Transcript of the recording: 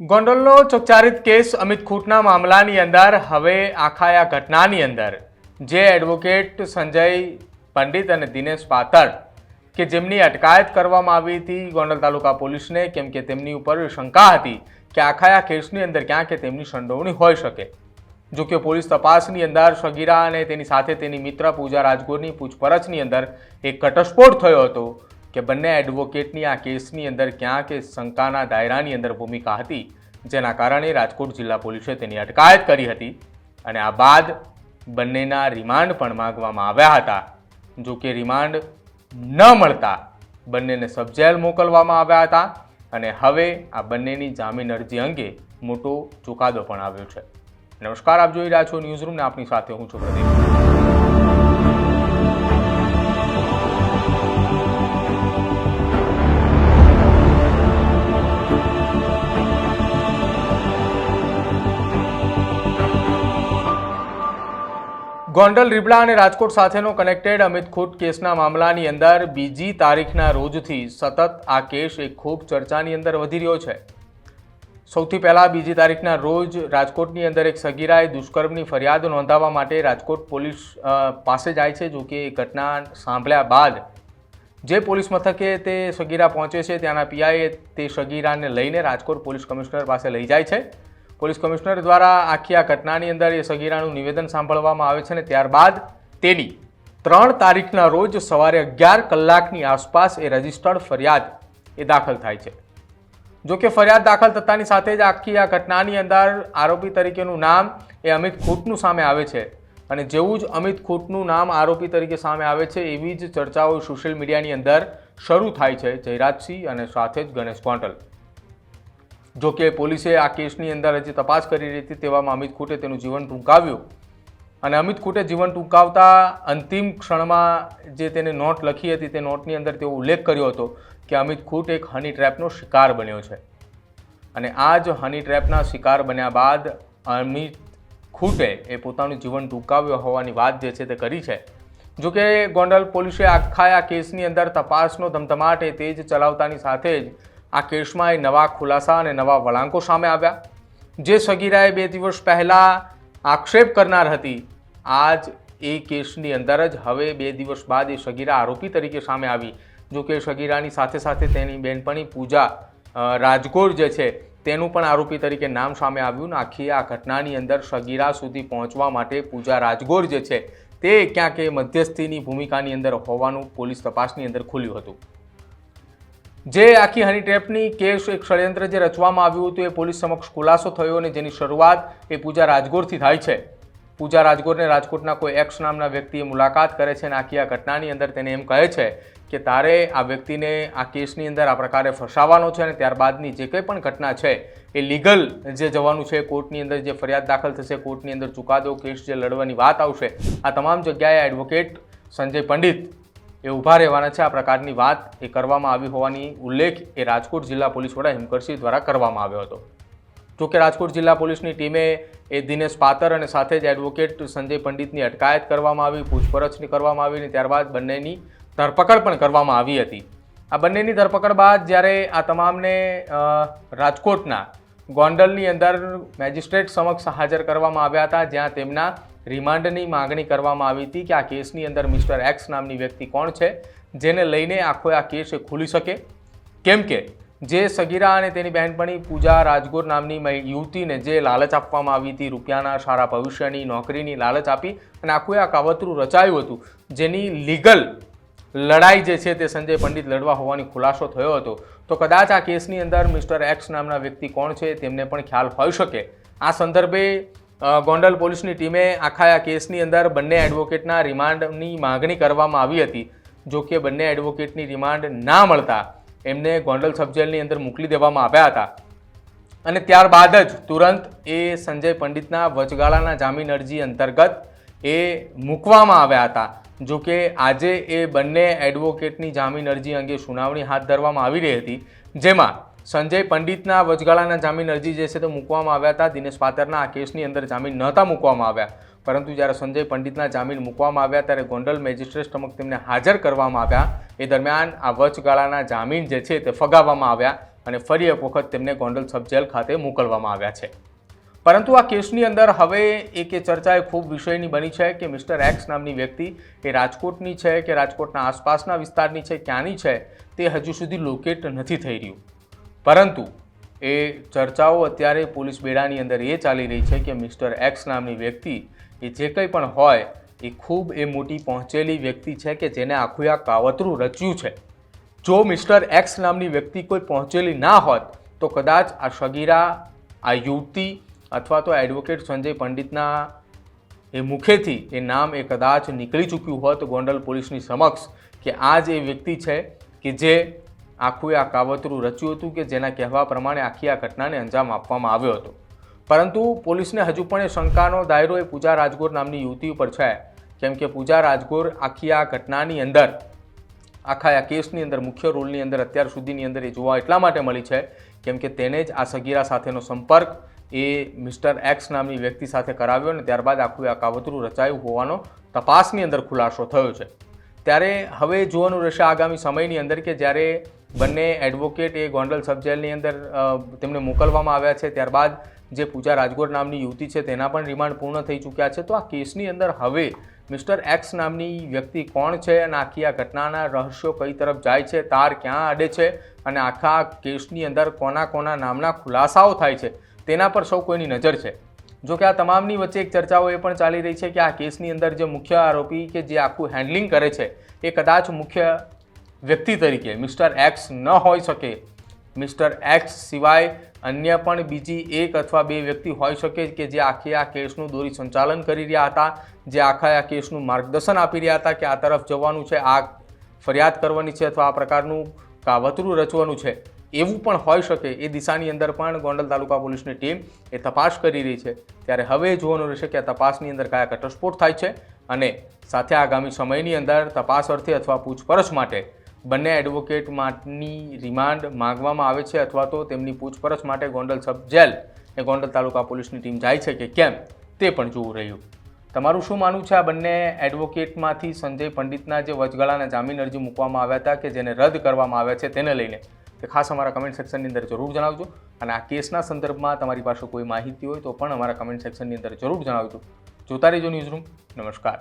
ગોંડલનો ચકચારિત case Amit ખૂટના મામલાની અંદર હવે આખા આ ઘટનાની અંદર જે એડવોકેટ સંજય પંડિત અને દિનેશ પાતળ કે જેમની અટકાયત કરવામાં આવી હતી ગોંડલ તાલુકા પોલીસને, કેમ કે તેમની ઉપર શંકા હતી કે આખા આ કેસની અંદર ક્યાંક તેમની સંડોવણી હોઈ શકે। જો કે પોલીસ તપાસની અંદર સગીરા અને તેની સાથે તેની મિત્ર પૂજા રાજગોરની પૂછપરછની અંદર એક ઘટસ્ફોટ થયો હતો કે બંને એડવોકેટની આ કેસની અંદર ક્યાંક શંકાના દાયરાની અંદર ભૂમિકા હતી, જેના કારણે રાજકોટ જિલ્લા પોલીસે તેની અટકાયત કરી હતી અને આ બાદ બંનેના રિમાન્ડ પણ માંગવામાં આવ્યા હતા। જો કે રિમાન્ડ ન મળતા બંનેને સબ જેલ મોકલવામાં આવ્યા હતા અને હવે આ બંનેની જામીન અરજી અંગે મોટો ચુકાદો પણ આવ્યો છે। નમસ્કાર, આપ જોઈ રહ્યા છો ન્યૂઝ રૂમ ને આપની સાથે હું છું પ્રદીપ। ગોંડલ, રીબડા અને રાજકોટ સાથેનો કનેક્ટેડ અમિત ખૂટ કેસના મામલાની અંદર બીજી તારીખના રોજથી સતત આ કેસ એક ખૂબ ચર્ચાની અંદર વધી રહ્યો છે। સૌથી પહેલાં બીજી તારીખના રોજ રાજકોટની અંદર એક સગીરાએ દુષ્કર્મની ફરિયાદ નોંધાવવા માટે રાજકોટ પોલીસ પાસે જાય છે। જો કે એ ઘટના સાંભળ્યા બાદ જે પોલીસ મથકે તે સગીરા પહોંચે છે ત્યાંના પીઆઈએ તે સગીરાને લઈને રાજકોટ પોલીસ કમિશનર પાસે લઈ જાય છે। પોલીસ કમિશનર દ્વારા આખી આ ઘટનાની અંદર એ સગીરાનું નિવેદન સાંભળવામાં આવે છે અને ત્યારબાદ તેની 3 તારીખના રોજ સવારે 11 કલાકની આસપાસ એ રજિસ્ટર્ડ ફરિયાદ એ દાખલ થાય છે। જો કે ફરિયાદ દાખલ થતાની સાથે જ આખી આ ઘટનાની અંદર આરોપી તરીકેનું નામ એ અમિત ખૂટનું સામે આવે છે અને જેવું જ અમિત ખૂટનું નામ આરોપી તરીકે સામે આવે છે એવી જ ચર્ચાઓ સોશિયલ મીડિયાની અંદર શરૂ થાય છે જયરાજસિંહ અને સાથે જ ગણેશ ગોંડલ। જો કે પોલીસે આ કેસની અંદર હજી તપાસ કરી રહી હતી તેવામાં અમિત ખૂટે તેનું જીવન ટૂંકાવ્યું અને અમિત ખૂટે જીવન ટૂંકાવતા અંતિમ ક્ષણમાં જે તેને નોટ લખી હતી તે નોટની અંદર તેઓ ઉલ્લેખ કર્યો હતો કે અમિત ખૂટ એક હની ટ્રેપનો શિકાર બન્યો છે અને આ જ હની ટ્રેપના શિકાર બન્યા બાદ અમિત ખૂટે એ પોતાનું જીવન ટૂંકાવ્યું હોવાની વાત જે છે તે કરી છે। જો કે ગોંડલ પોલીસે આખા આ કેસની અંદર તપાસનો ધમધમાટ એ તેજ ચલાવતાની સાથે જ આ કેસમાં એ નવા ખુલાસા અને નવા વળાંકો સામે આવ્યા। જે સગીરાએ 2 દિવસ પહેલાં આક્ષેપ કરનાર હતી, આજ એ કેસની અંદર જ હવે 2 દિવસ બાદ એ સગીરા આરોપી તરીકે સામે આવી। જો કે સગીરાની સાથે સાથે તેની બહેનપણી પૂજા રાજગોર જે છે તેનું પણ આરોપી તરીકે નામ સામે આવ્યું ને આખી આ ઘટનાની અંદર સગીરા સુધી પહોંચવા માટે પૂજા રાજગોર જે છે તે ક્યાંક મધ્યસ્થીની ભૂમિકાની અંદર હોવાનું પોલીસ તપાસની અંદર ખુલ્યું હતું। જે આખી હની ટ્રેપની કેસ એક ષડયંત્ર જે રચવામાં આવ્યું હતું એ પોલીસ સમક્ષ ખુલાસો થયો અને જેની શરૂઆત એ પૂજા રાજગોરથી થાય છે। પૂજા રાજગોરને રાજકોટના કોઈ એક્સ નામના વ્યક્તિએ મુલાકાત કરે છે અને આખી આ ઘટનાની અંદર તેને એમ કહે છે કે તારે આ વ્યક્તિને આ કેસની અંદર આ પ્રકારે ફસાવવાનો છે અને ત્યારબાદની જે કંઈ પણ ઘટના છે એ લીગલ જે જવાનું છે કોર્ટની અંદર જે ફરિયાદ દાખલ થશે, કોર્ટની અંદર ચુકાદો, કેસ જે લડવાની વાત આવશે, આ તમામ જગ્યાએ એડવોકેટ સંજય પંડિત એ ઊભા રહેવાના છે। આ પ્રકારની વાત એ કરવામાં આવી હોવાની ઉલ્લેખ એ રાજકોટ જિલ્લા પોલીસ વડા હિમકરસિંહ દ્વારા કરવામાં આવ્યો હતો। જો કે રાજકોટ જિલ્લા પોલીસની ટીમે એ દિનેશ પાતર અને સાથે જ એડવોકેટ સંજય પંડિતની અટકાયત કરવામાં આવી, પૂછપરછ કરવામાં આવી અને ત્યારબાદ બંનેની ધરપકડ પણ કરવામાં આવી હતી। આ બંનેની ધરપકડ બાદ જ્યારે આ તમામને રાજકોટના ગોંડલની અંદર મેજિસ્ટ્રેટ સમક્ષ હાજર કરવામાં આવ્યા હતા, જ્યાં તેમના રિમાન્ડની માગણી કરવામાં આવી હતી કે આ કેસની અંદર મિસ્ટર એક્સ નામની વ્યક્તિ કોણ છે જેને લઈને આખો આ કેસ ખુલી શકે, કેમ કે જે સગીરા અને તેની બહેનપણી પૂજા રાજગોર નામની યુવતીને જે લાલચ આપવામાં આવી હતી, રૂપિયાના સારા ભવિષ્યની નોકરીની લાલચ આપી અને આખું આ કાવતરું રચાયું હતું, જેની લીગલ લડાઈ જે છે તે સંજય પંડિત લડવા હોવાની ખુલાસો થયો હતો। તો કદાચ આ કેસની અંદર મિસ્ટર એક્સ નામના વ્યક્તિ કોણ છે તેમને પણ ખ્યાલ હોઈ શકે। આ સંદર્ભે ગોંડલ પોલીસની ટીમે આખા આ કેસની અંદર બંને એડવોકેટના રિમાન્ડની માગણી કરવામાં આવી હતી। જો કે બંને એડવોકેટની રિમાન્ડ ના મળતા એમને ગોંડલ સબજેલની અંદર મોકલી દેવામાં આવ્યા હતા અને ત્યારબાદ જ તુરંત એ સંજય પંડિતના વચગાળાના જામીન અરજી અંતર્ગત એ મૂકવામાં આવ્યા હતા। જો કે આજે એ બંને એડવોકેટની જામીન અરજી અંગે સુનાવણી હાથ ધરવામાં આવી રહી હતી, જેમાં સંજય પંડિતના વચગાળાના જામીન અરજી જે છે તે મૂકવામાં આવ્યા હતા। દિનેશ પાતરના આ કેસની અંદર જામીન નહોતા મૂકવામાં આવ્યા, પરંતુ જ્યારે સંજય પંડિતના જામીન મૂકવામાં આવ્યા ત્યારે ગોંડલ મેજિસ્ટ્રેટ સમક્ષ તેમને હાજર કરવામાં આવ્યા। એ દરમિયાન આ વચગાળાના જામીન જે છે તે ફગાવવામાં આવ્યા અને ફરી એક વખત તેમને ગોંડલ સબ જેલ ખાતે મોકલવામાં આવ્યા છે. પરંતુ આ કેસની અંદર હવે એક ચર્ચા એ ખૂબ વિષયની બની છે કે મિસ્ટર એક્સ નામની વ્યક્તિ એ રાજકોટની છે કે રાજકોટના આસપાસના વિસ્તારની છે, ક્યાંની છે તે હજુ સુધી લોકેટ નથી થઈ રહ્યું. પરંતુ એ ચર્ચાઓ અત્યારે પોલીસ બેડાની અંદર એ ચાલી રહી છે કે મિસ્ટર એક્સ નામની વ્યક્તિ એ જે કંઈ પણ હોય એ ખૂબ મોટી પહોંચેલી વ્યક્તિ છે કે જેને આખું આ કાવતરું રચ્યું છે. જો મિસ્ટર એક્સ નામની વ્યક્તિ કોઈ પહોંચેલી ના હોત તો કદાચ આ સગીરા, આ યુવતી અથવા તો એડવોકેટ સંજય પંડિતના એ મુખેથી એ નામ એ કદાચ નીકળી ચૂક્યું હોત ગોંડલ પોલીસની સમક્ષ કે આ જ એ વ્યક્તિ છે કે જે આખું આ કાવતરું રચ્યું હતું, કે જેના કહેવા પ્રમાણે આખી આ ઘટનાને અંજામ આપવામાં આવ્યો હતો. પરંતુ પોલીસને હજુ પણ એ શંકાનો દાયરો એ પૂજા રાજગોર નામની યુવતી ઉપર છે, કેમ કે પૂજા રાજગોર આખી આ ઘટનાની અંદર, આખા આ કેસની અંદર મુખ્ય રોલની અંદર અત્યાર સુધીની અંદર એ જોવા એટલા માટે મળી છે કેમ કે તેને જ આ સગીરા સાથેનો સંપર્ક એ મિસ્ટર એક્સ નામની વ્યક્તિ સાથે કરાવ્યો અને ત્યારબાદ આખું આ કાવતરું રચાયું હોવાનો તપાસની અંદર ખુલાસો થયો છે. ત્યારે હવે જોવાનું રહેશે આગામી સમયની અંદર કે જ્યારે બંને એડવોકેટ એ ગોંડલ સબ જેલની અંદર તેમને મોકલવામાં આવ્યા છે, ત્યારબાદ જે પૂજા રાજગોર નામની યુવતી છે તેના પણ રિમાન્ડ પૂર્ણ થઈ ચૂક્યા છે. તો આ કેસની અંદર હવે મિસ્ટર એક્સ નામની વ્યક્તિ કોણ છે અને આખી આ ઘટનાના રહસ્યો કઈ તરફ જાય છે, તાર ક્યાં અડે છે અને આખા કેસની અંદર કોના કોના નામના ખુલાસાઓ થાય છે તેના પર સૌ કોઈની નજર છે. જો કે આ તમામની વચ્ચે એક ચર્ચાઓ એ પણ ચાલી રહી છે કે આ કેસની અંદર જે મુખ્ય આરોપી કે જે આખું હેન્ડલિંગ કરે છે એ કદાચ મુખ્ય વ્યક્તિ તરીકે મિસ્ટર એક્સ ન હોઈ શકે. મિસ્ટર એક્સ સિવાય અન્ય પણ બીજી એક અથવા બે વ્યક્તિ હોઈ શકે કે જે આખી આ કેસનું દોરી સંચાલન કરી રહ્યા હતા, જે આખા આ કેસનું માર્ગદર્શન આપી રહ્યા હતા કે આ તરફ જવાનું છે, આ ફરિયાદ કરવાની છે અથવા આ પ્રકારનું કાવતરું રચવાનું છે, એવું પણ હોઈ શકે. એ દિશાની અંદર પણ ગોંડલ તાલુકા પોલીસની ટીમ એ તપાસ કરી રહી છે. ત્યારે હવે જોવાનું રહેશે કે આ તપાસની અંદર કયા ઘટસ્ફોટ થાય છે અને સાથે આગામી સમયની અંદર તપાસ અર્થે અથવા પૂછપરછ માટે બંને એડવોકેટની રિમાન્ડ માંગવામાં આવે છે અથવા તો તેમની પૂછપરછ માટે ગોંડલ સબ જેલ એ ગોંડલ તાલુકા પોલીસની ટીમ જાય છે કે કેમ તે પણ જોવું રહ્યું. તમારું શું માનવું છે આ બંને એડવોકેટમાંથી સંજય પંડિતના જે વચગાળાના જામીન અરજી મૂકવામાં આવ્યા હતા કે જેને રદ કરવામાં આવ્યા છે તેને લઈને તે ખાસ અમારા કમેન્ટ સેક્શનની અંદર જરૂર જણાવજો. અને આ કેસના સંદર્ભમાં તમારી પાસે કોઈ માહિતી હોય તો પણ અમારા કમેન્ટ સેક્શનની અંદર જરૂર જણાવજો. જોતા રહેજો ન્યૂઝરૂમ. નમસ્કાર.